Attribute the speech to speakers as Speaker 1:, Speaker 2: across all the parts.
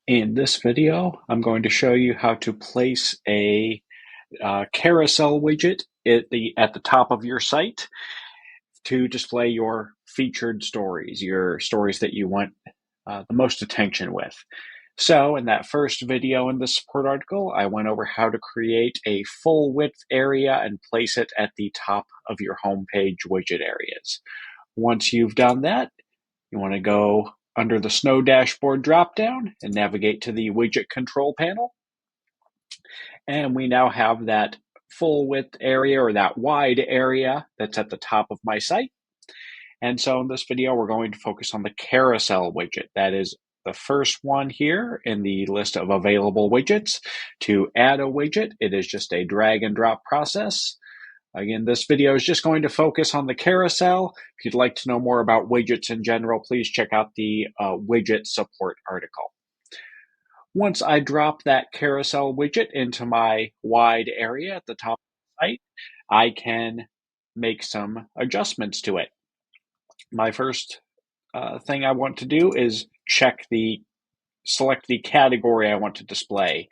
Speaker 1: In this video, I'm going to show you how to place a carousel widget at the top of your site to display your featured stories, your stories that you want the most attention with. So in that first video in the support article, I went over how to create a full width area and place it at the top of your homepage widget areas. Once you've done that, you want to go under the SNO dashboard dropdown and navigate to the widget control panel. And we now have that full width area, or that wide area, that's at the top of my site. And so in this video, we're going to focus on the carousel widget. That is the first one here in the list of available widgets. To add a widget, it is just a drag and drop process. Again, this video is just going to focus on the carousel. If you'd like to know more about widgets in general, please check out the widget support article. Once I drop that carousel widget into my wide area at the top of the site, I can make some adjustments to it. My first thing I want to do is select the category I want to display.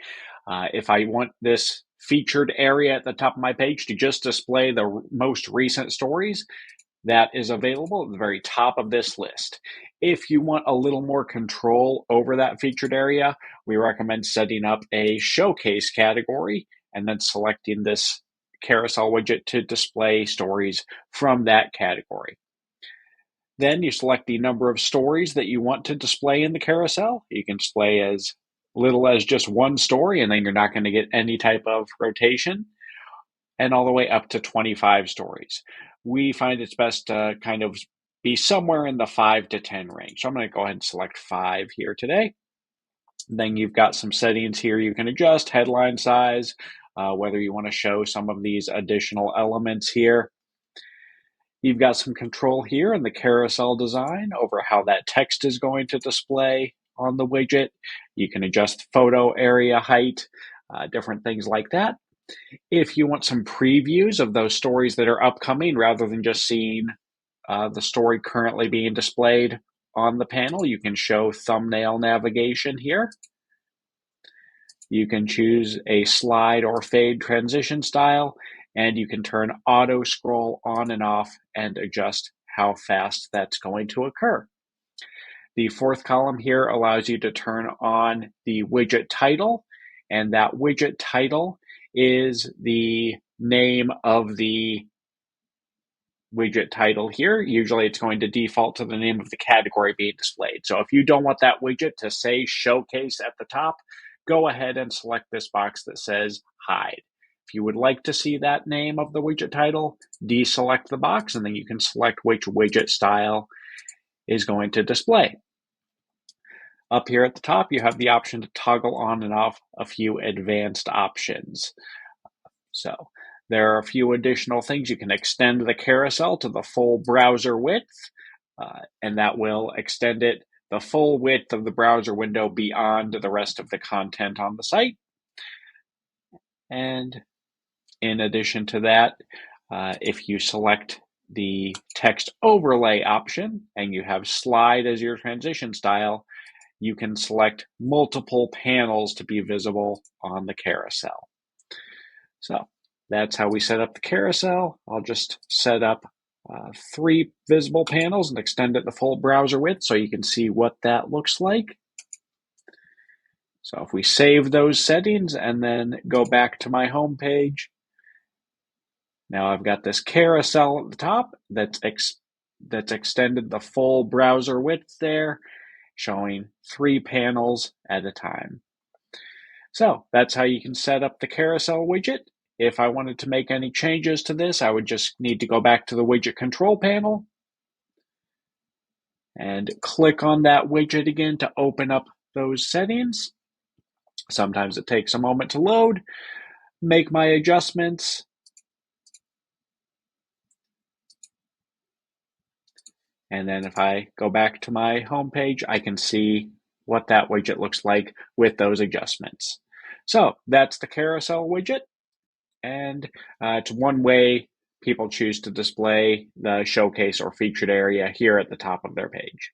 Speaker 1: If I want this featured area at the top of my page to just display the most recent stories, that is available at the very top of this list. If you want a little more control over that featured area, we recommend setting up a showcase category and then selecting this carousel widget to display stories from that category. Then you select the number of stories that you want to display in the carousel. You can display as little as just one story, and then you're not going to get any type of rotation, and all the way up to 25 stories. We find it's best to kind of be somewhere in the 5 to 10 range. So I'm going to go ahead and select 5 here today. Then you've got some settings here you can adjust: headline size, whether you want to show some of these additional elements here. You've got some control here in the carousel design over how that text is going to display on the widget. You can adjust photo area height, different things like that. If you want some previews of those stories that are upcoming, rather than just seeing the story currently being displayed on the panel, you can show thumbnail navigation here. You can choose a slide or fade transition style, and you can turn auto scroll on and off and adjust how fast that's going to occur. The fourth column here allows you to turn on the widget title, and that widget title is the name of the widget title here. Usually it's going to default to the name of the category being displayed. So if you don't want that widget to say showcase at the top, go ahead and select this box that says hide. If you would like to see that name of the widget title, deselect the box, and then you can select which widget style is going to display. Up here at the top, you have the option to toggle on and off a few advanced options. So there are a few additional things. You can extend the carousel to the full browser width, and that will extend it the full width of the browser window beyond the rest of the content on the site. And in addition to that, if you select the text overlay option and you have slide as your transition style, you can select multiple panels to be visible on the carousel. So that's how we set up the carousel. I'll just set up 3 visible panels and extend it the full browser width so you can see what that looks like. So if we save those settings and then go back to my home page, now I've got this carousel at the top that's extended the full browser width there, showing 3 panels at a time. So that's how you can set up the carousel widget. If I wanted to make any changes to this, I would just need to go back to the widget control panel and click on that widget again to open up those settings. Sometimes it takes a moment to load, make my adjustments, and then if I go back to my home page, I can see what that widget looks like with those adjustments. So that's the carousel widget, and it's one way people choose to display the showcase or featured area here at the top of their page.